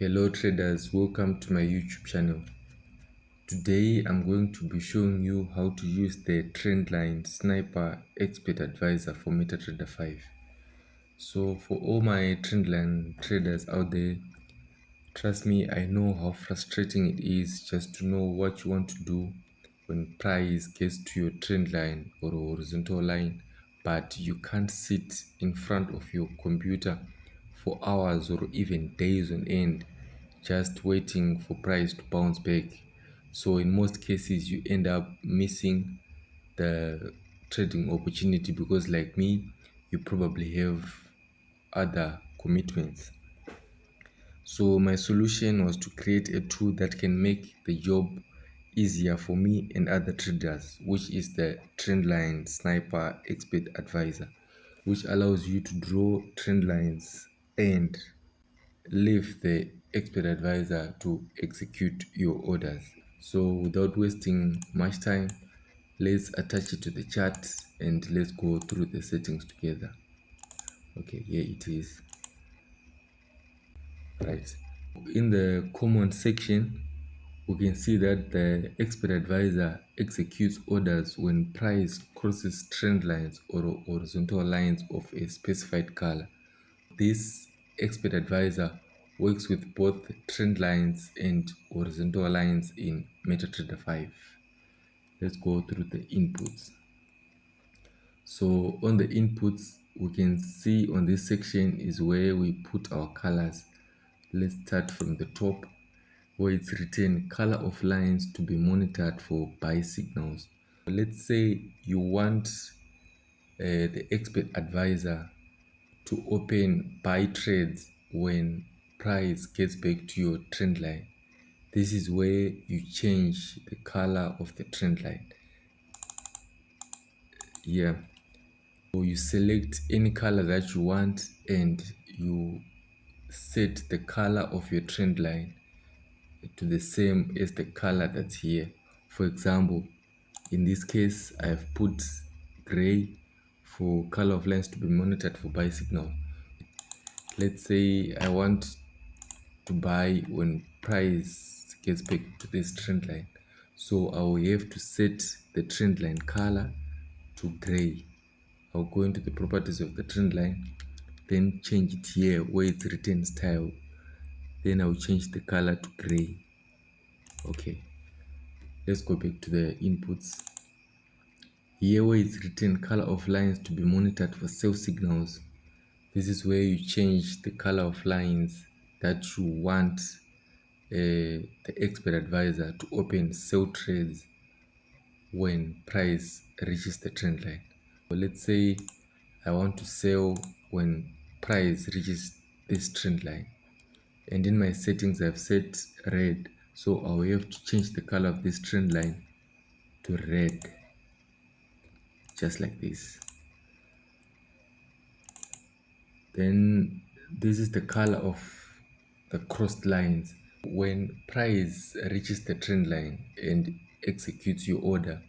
Hello traders, welcome to my YouTube channel. Today I'm going to be showing you how to use the Trendline Sniper Expert Advisor for MetaTrader 5. So for all my Trendline traders out there, trust me, I know how frustrating it is just to know what you want to do when price gets to your trend line or horizontal line, but you can't sit in front of your computer for hours or even days on end just waiting for price to bounce back. So in most cases you end up missing the trading opportunity because, like me, you probably have other commitments. So my solution was to create a tool that can make the job easier for me and other traders, which is the Trendline Sniper Expert Advisor, which allows you to draw trend lines and leave the expert advisor to execute your orders. So without wasting much time, let's attach it to the chart and let's go through the settings together. Okay, here it is. Right. In the common section, we can see that the expert advisor executes orders when price crosses trend lines or horizontal lines of a specified color. This expert advisor works with both trend lines and horizontal lines in MetaTrader 5. Let's go through the inputs. So on the inputs, we can see on this section is where we put our colors. Let's start from the top, where it's written color of lines to be monitored for buy signals. Let's say you want the expert advisor to open buy trades when price gets back to your trend line. This is where you change the color of the trend line. Yeah, so you select any color that you want and you set the color of your trend line to the same as the color that's here. For example, in this case, I've put gray for color of lines to be monitored for buy signal. Let's say I want to buy when price gets back to this trend line. So I will have to set the trend line color to gray. I'll go into the properties of the trend line, then change it here where it's written style. Then I'll change the color to gray. Okay, let's go back to the inputs. Here where it's written color of lines to be monitored for sell signals, this is where you change the color of lines that you want the expert advisor to open sell trades when price reaches the trend line. So let's say I want to sell when price reaches this trend line, and in my settings I've set red, so I will have to change the color of this trend line to red, just like this. Then this is the color of the crossed lines. When price reaches the trend line and executes your order,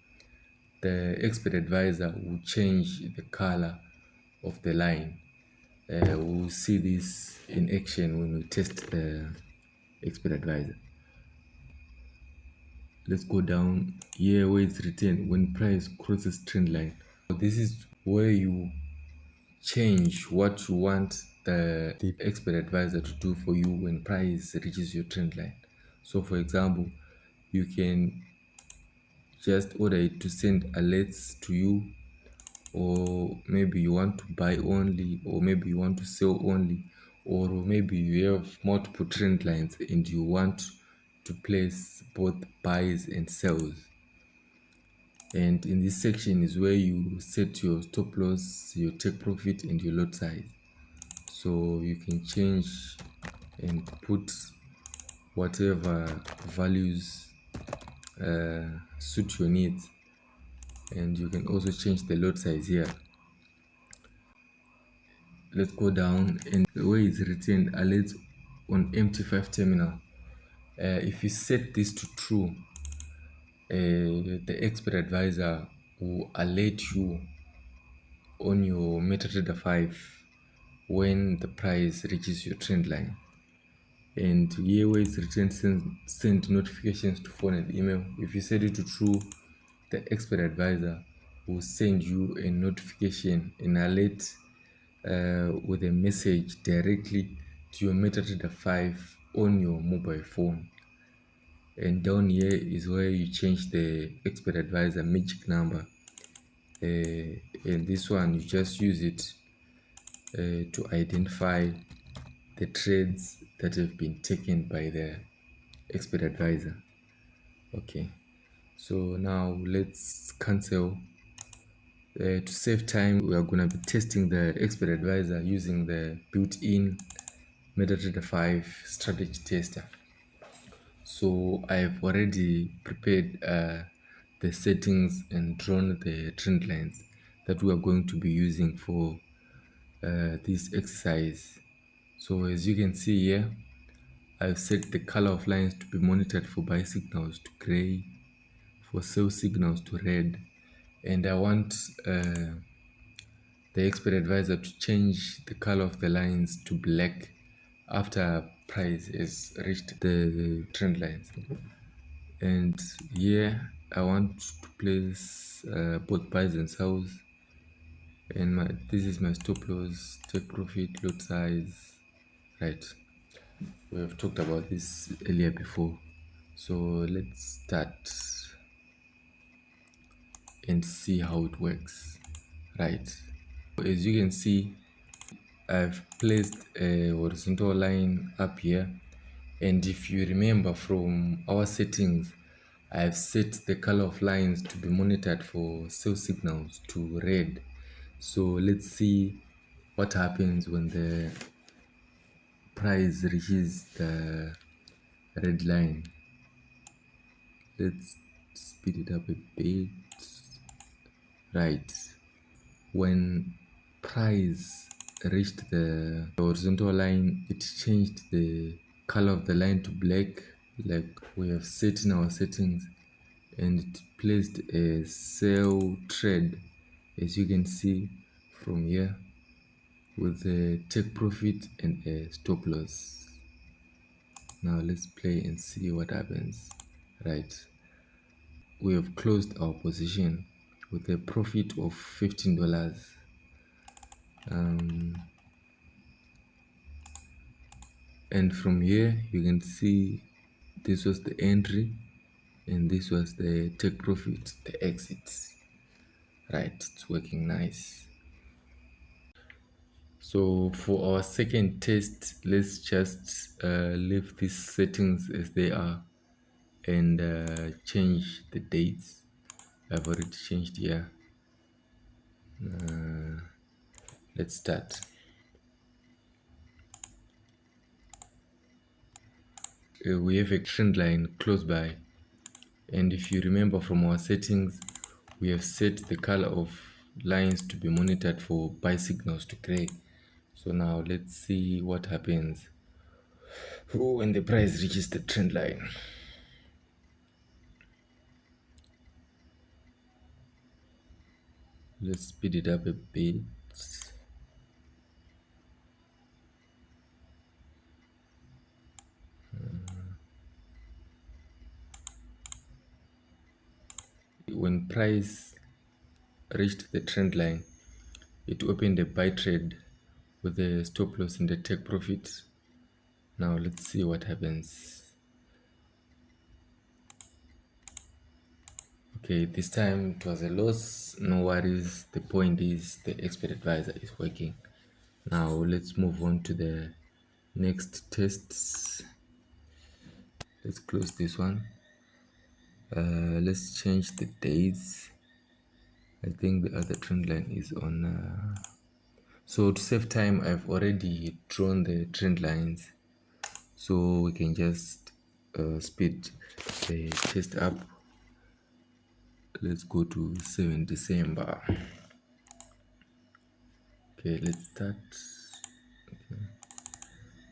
the expert advisor will change the color of the line. We'll see this in action when we test the expert advisor. Let's go down here where it's written when price crosses trend line. So this is where you change what you want the expert advisor to do for you when price reaches your trend line. So for example, you can just order it to send alerts to you, or maybe you want to buy only, or maybe you want to sell only, or maybe you have multiple trend lines and you want to place both buys and sells. And in this section is where you set your stop loss, your take profit, and your lot size. So you can change and put whatever values suit your needs, and you can also change the lot size here. Let's go down, and the way it's written alerts on MT5 terminal. If you set this to true, the expert advisor will alert you on your MetaTrader 5 when the price reaches your trend line. and here where it's written send notifications to phone and email. If you set it to true, the expert advisor will send you a notification, an alert, with a message directly to your MetaTrader 5 on your mobile phone. And down here is where you change the expert advisor magic number. And this one, you just use it to identify the trades that have been taken by the expert advisor. Okay, so now let's cancel. To save time, we are going to be testing the expert advisor using the built-in MetaTrader 5 strategy tester. So I've already prepared the settings and drawn the trend lines that we are going to be using for this exercise. So as you can see here, I've set the color of lines to be monitored for buy signals to gray, for sell signals to red, and I want the expert advisor to change the color of the lines to black after price has reached the trend lines. And here I want to place both buys and sells, and this is my stop loss, take profit, lot size. Right, we have talked about this earlier before, so let's start and see how it works. Right, as you can see, I've placed a horizontal line up here, and if you remember from our settings, I've set the color of lines to be monitored for sell signals to red. So let's see what happens when the price reaches the red line. Let's speed it up a bit. Right, when price reached the horizontal line, it changed the color of the line to black, like we have set in our settings, and it placed a sell trade, as you can see from here, with a take profit and a stop loss. Now let's play and see what happens. Right, we have closed our position with a profit of $15. And from here you can see this was the entry and this was the take profit, the exit. Right, it's working nice. So for our second test, let's just leave these settings as they are and change the dates. I've already changed here. Let's start. We have a trend line close by, and if you remember from our settings, we have set the color of lines to be monitored for buy signals to gray. So now let's see what happens when the price reaches the trend line. Let's speed it up a bit. When price reached the trend line, it opened a buy trade with a stop loss and a take profit. Now let's see what happens. Okay, this time it was a loss. No worries. The point is the expert advisor is working. Now let's move on to the next tests. Let's close this one. Let's change the dates. I think the other trend line is on. So to save time, I've already drawn the trend lines, so we can just speed the test up. Let's go to 7 December. Okay, let's start. Okay.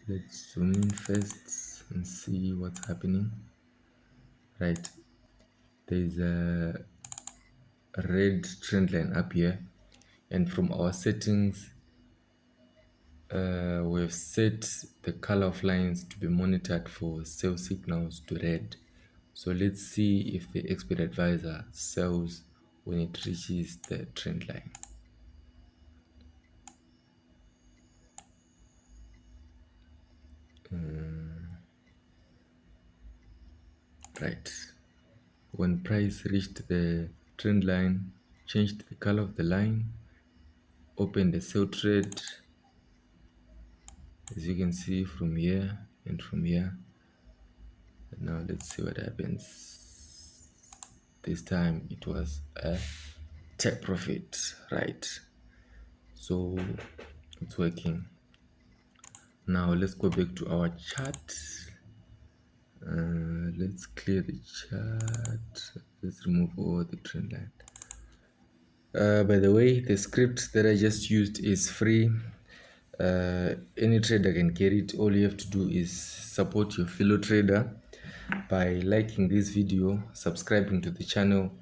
Let's zoom in first and see what's happening. Right, there's a red trend line up here, and from our settings We've set the color of lines to be monitored for sell signals to red. So let's see if the expert advisor sells when it reaches the trend line. Right. When price reached the trend line, changed the color of the line, opened the sell trade, as you can see from here and from here. Now let's see what happens. This time it was a take profit, right? So it's working. Now let's go back to our chart. Let's clear the chart. Let's remove all the trend line. By the way, the script that I just used is free. Any trader can get it. All you have to do is support your fellow trader by liking this video, subscribing to the channel,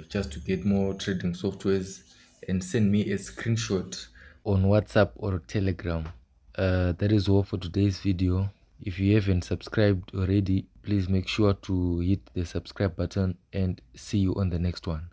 just to get more trading softwares, and send me a screenshot on WhatsApp or Telegram. That is all for today's video. If you haven't subscribed already, please make sure to hit the subscribe button, and see you on the next one.